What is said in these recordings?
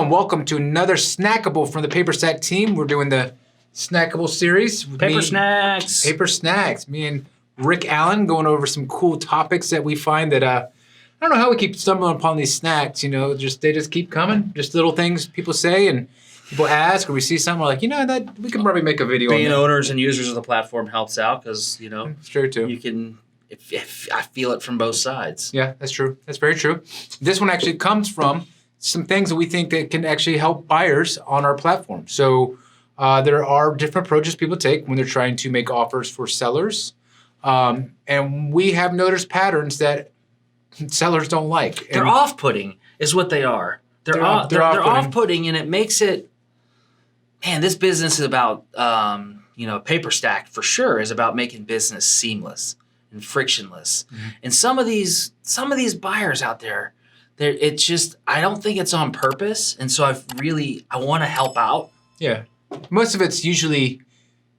Hello and welcome to another Snackable from the Paperstac team. We're doing the Snackable series. Paper snacks. Me and Rick Allen going over some cool topics that we find that I don't know how we keep stumbling upon these snacks. You know, they just keep coming. Just little things people say and people ask, or we see something we're like, that we could probably make a video. Being owners and users of the platform helps out because it's true too. You can. If I feel it from both sides. Yeah, that's true. That's very true. This one actually comes from some things that we think that can actually help buyers on our platform. So there are different approaches people take when they're trying to make offers for sellers. And we have noticed patterns that sellers don't like. They're off-putting is what they are. They're off-putting, and it makes it, man, this business is about, Paperstac for sure is about making business seamless and frictionless. Mm-hmm. And some of these buyers out there, it's just, I don't think it's on purpose. And so I want to help out. Yeah. Most of it's usually,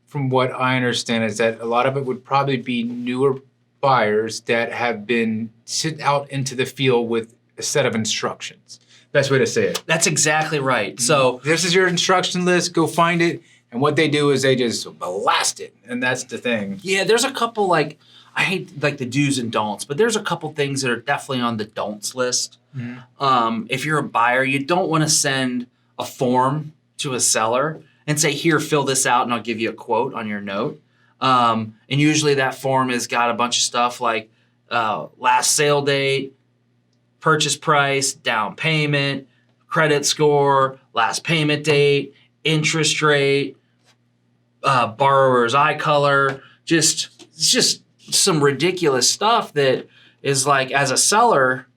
from what I understand, is that a lot of it would probably be newer buyers that have been sent out into the field with a set of instructions. Best way to say it. That's exactly right. So this is your instruction list. Go find it. And what they do is they just blast it. And that's the thing. Yeah, there's a couple, I hate the do's and don'ts, but there's a couple things that are definitely on the don'ts list. Mm-hmm. If you're a buyer, you don't want to send a form to a seller and say, here, fill this out and I'll give you a quote on your note. And usually that form has got a bunch of stuff like last sale date, purchase price, down payment, credit score, last payment date, interest rate, borrower's eye color, it's just some ridiculous stuff that is like, as a seller,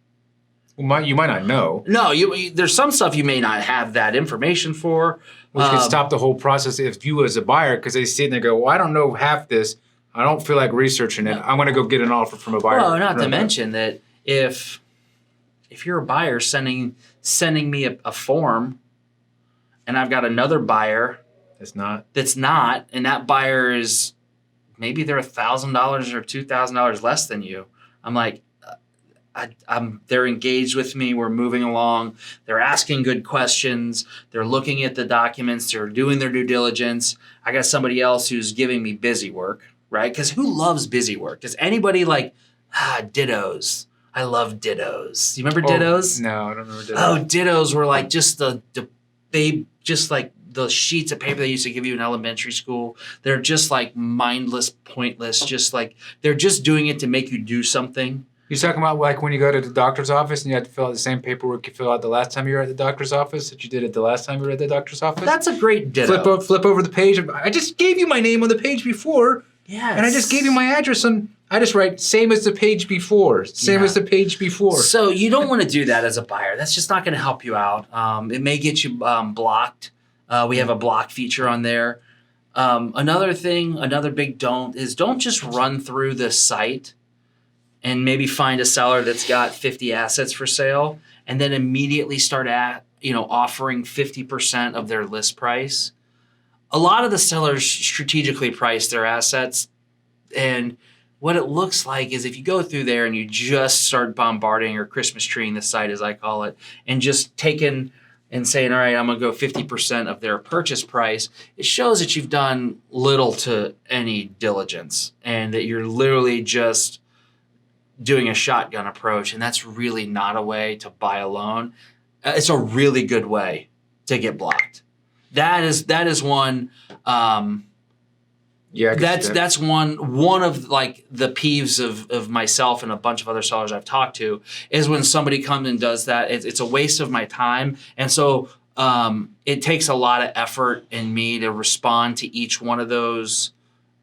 you might not know. No, there's some stuff you may not have that information for. Which could stop the whole process if you as a buyer, because they sit and they go, well, I don't know half this. I don't feel like researching it. I'm going to go get an offer from a buyer. Well, not to mention that if you're a buyer sending me a form and I've got another buyer that's not, and that buyer is, maybe they're $1,000 or $2,000 less than you. I'm like, they're engaged with me. We're moving along. They're asking good questions. They're looking at the documents. They're doing their due diligence. I got somebody else who's giving me busy work, right? Because who loves busy work? Does anybody dittos? I love dittos. You remember dittos? No, I don't remember dittos. Oh, dittos were like just just like the sheets of paper they used to give you in elementary school. They're just like mindless, pointless, just like they're just doing it to make you do something. You're talking about like when you go to the doctor's office and you have to fill out the same paperwork you fill out the last time you were at the doctor's office that you did it the last time you were at the doctor's office? That's a great ditto. Flip over the page. I just gave you my name on the page before. Yes. And I just gave you my address and I just write same as the page before. As the page before. So you don't want to do that as a buyer. That's just not going to help you out. It may get you blocked. We have a block feature on there. Another big don't is don't just run through the site and maybe find a seller that's got 50 assets for sale and then immediately start offering 50% of their list price. A lot of the sellers strategically price their assets, and what it looks like is if you go through there and you just start bombarding or Christmas treeing the site, as I call it, and just taking and saying, all right, I'm going to go 50% of their purchase price, it shows that you've done little to any diligence and that you're literally just doing a shotgun approach, and that's really not a way to buy a loan. It's a really good way to get blocked. That is one. That's one of like the peeves of myself and a bunch of other sellers I've talked to is when somebody comes and does that. It's a waste of my time, and so it takes a lot of effort in me to respond to each one of those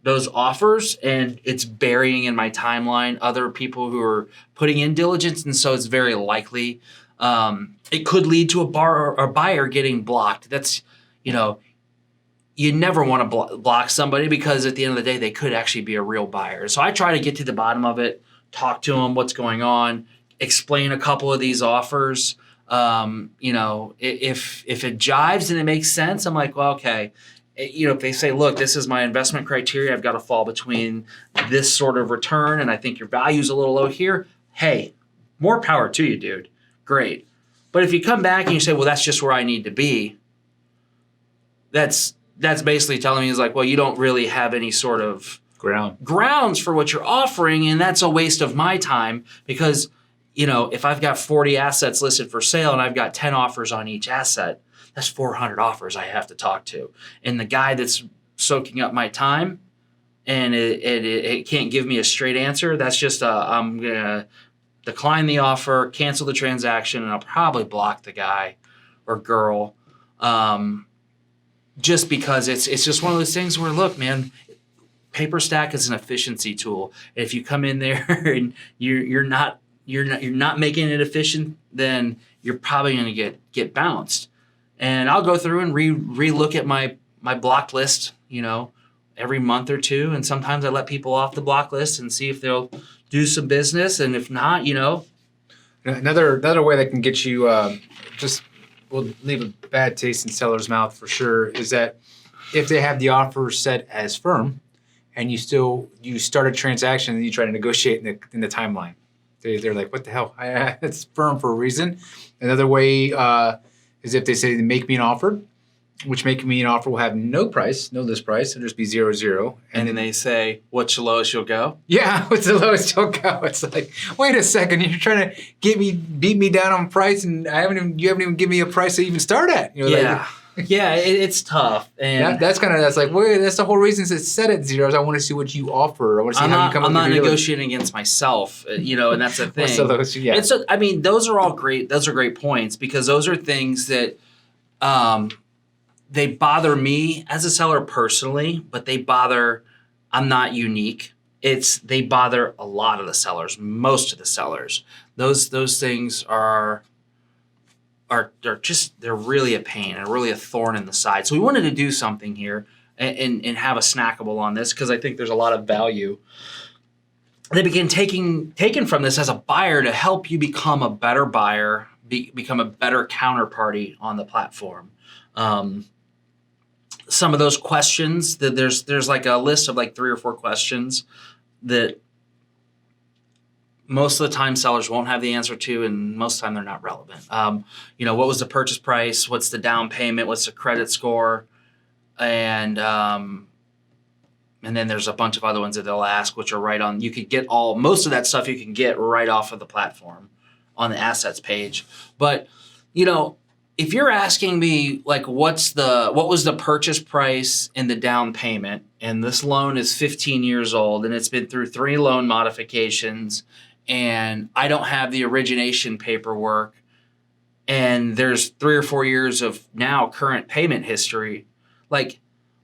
offers, and it's burying in my timeline other people who are putting in diligence, and so it's very likely it could lead to a buyer getting blocked. That's, you never want to block somebody because at the end of the day, they could actually be a real buyer. So I try to get to the bottom of it, talk to them, what's going on, explain a couple of these offers. If it jives and it makes sense, I'm like, well, okay. If they say, look, this is my investment criteria, I've got to fall between this sort of return, and I think your value's a little low here. Hey, more power to you, dude. Great. But if you come back and you say, well, that's just where I need to be, that's basically telling me is like, well, you don't really have any sort of grounds for what you're offering, and that's a waste of my time because, if I've got 40 assets listed for sale and I've got 10 offers on each asset, that's 400 offers I have to talk to. And the guy that's soaking up my time and it can't give me a straight answer, that's just I'm going to decline the offer, cancel the transaction, and I'll probably block the guy or girl just because it's just one of those things where, look, man, Paperstac is an efficiency tool. And if you come in there and you're not making it efficient, then you're probably going to get bounced. And I'll go through and re-look at my block list, every month or two. And sometimes I let people off the block list and see if they'll do some business. And if not, Another way that can get you will leave a bad taste in seller's mouth for sure is that if they have the offer set as firm and you start a transaction and you try to negotiate in the timeline. They're like, what the hell? It's firm for a reason. Another way is if they say, make me an offer, which making me an offer will have no list price. It'll just be 0. And then they say, what's the lowest you'll go? Yeah, what's the lowest you'll go? It's like, wait a second, you're trying to beat me down on price, and you haven't even given me a price to even start at. Yeah. Yeah, it's tough, and that's the whole reason it's set at 0. Is I want to see what you offer. I want to see how you come up with I'm not negotiating against myself, and that's the thing. So those, yeah. And so, those are all great. Those are great points because those are things that they bother me as a seller personally, but I'm not unique. They bother a lot of the sellers, most of the sellers. Those things they're really a pain and really a thorn in the side. So we wanted to do something here and have a snackable on this because I think there's a lot of value that begin taken from this as a buyer to help you become a better buyer, become a better counterparty on the platform. Some of those questions that there's like a list of like 3 or 4 questions that most of the time sellers won't have the answer to, and most of the time they're not relevant. What was the purchase price? What's the down payment? What's the credit score? And then there's a bunch of other ones that they'll ask, which are right on. You could get most of that stuff you can get right off of the platform on the assets page. But, if you're asking me like what was the purchase price and the down payment, and this loan is 15 years old and it's been through 3 loan modifications, and I don't have the origination paperwork, and there's 3 or 4 years of now current payment history, like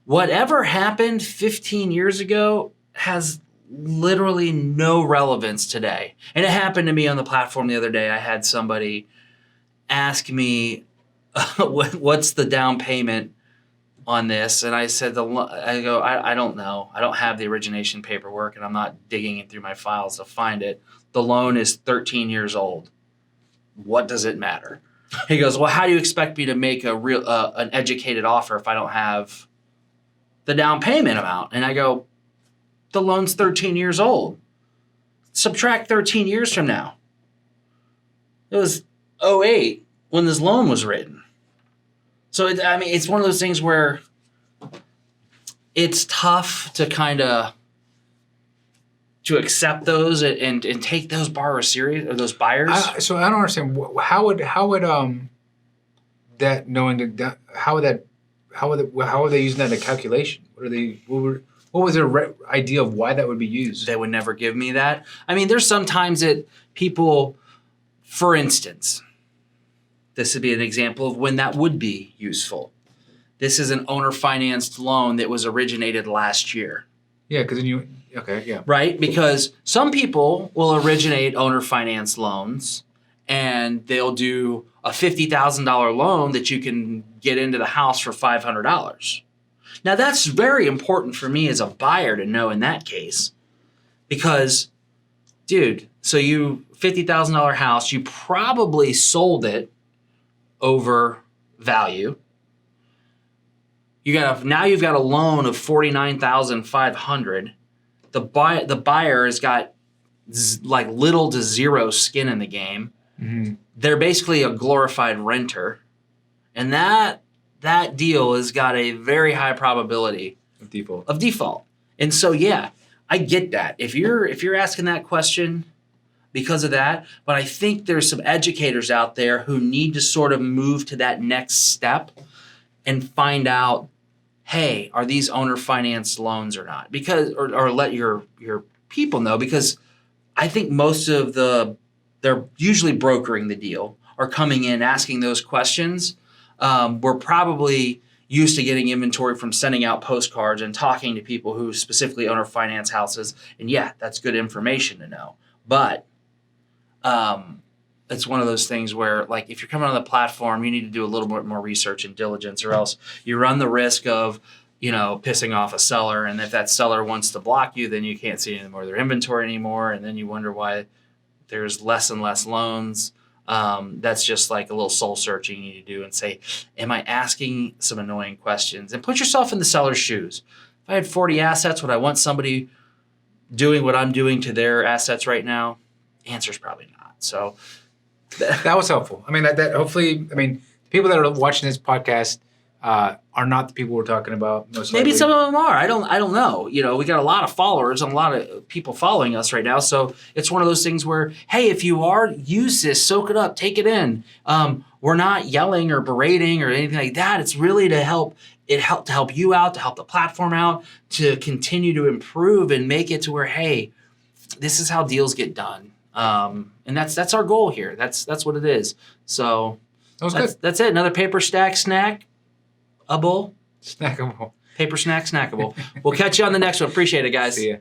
whatever happened 15 years ago has literally no relevance today. And it happened to me on the platform the other day. I had somebody ask me, what's the down payment on this? And I said, I don't know. I don't have the origination paperwork, and I'm not digging it through my files to find it. The loan is 13 years old. What does it matter? He goes, well, how do you expect me to make an educated offer if I don't have the down payment amount? And I go, the loan's 13 years old. Subtract 13 years from now. It was 2008 when this loan was written. So, it's one of those things where it's tough to kind of to accept those and take those borrowers serious, or those buyers. So I don't understand how would that knowing that how are they using that in a calculation? What was their idea of why that would be used? They would never give me that. There's sometimes that people, for instance, this would be an example of when that would be useful. This is an owner-financed loan that was originated last year. Yeah, because okay, yeah. Right? Because some people will originate owner-financed loans, and they'll do a $50,000 loan that you can get into the house for $500. Now, that's very important for me as a buyer to know in that case. Because, dude, so you $50,000 house, you probably sold it over value. Now you've got a loan of $49,500. The buyer has got like little to zero skin in the game. they're basically a glorified renter, and that deal has got a very high probability Of default. of default. And so, yeah, I get that. If you're asking that question because of that, but I think there's some educators out there who need to sort of move to that next step and find out, hey, are these owner financed loans or not? Because or let your people know, because I think most of they're usually brokering the deal or coming in asking those questions. We're probably used to getting inventory from sending out postcards and talking to people who specifically own or finance houses. And yeah, that's good information to know. But it's one of those things where, like, if you're coming on the platform, you need to do a little bit more research and diligence, or else you run the risk of, pissing off a seller. And if that seller wants to block you, then you can't see any more of their inventory anymore. And then you wonder why there's less and less loans. That's just like a little soul searching you need to do and say, am I asking some annoying questions? And put yourself in the seller's shoes. If I had 40 assets, would I want somebody doing what I'm doing to their assets right now? Answer's probably not. So That was helpful. I mean, that hopefully, the people that are watching this podcast are not the people we're talking about. Most maybe likely. some of them are. I don't know. We got a lot of followers and a lot of people following us right now. So it's one of those things where, hey, if you are, use this, soak it up, take it in. We're not yelling or berating or anything like that. It's really to help you out, to help the platform out, to continue to improve and make it to where, hey, this is how deals get done. And that's our goal here. That's what it is. So that was good. That's it. Another Paperstac snackable. Snackable. Paper snackable. We'll catch you on the next one. Appreciate it, guys. See ya.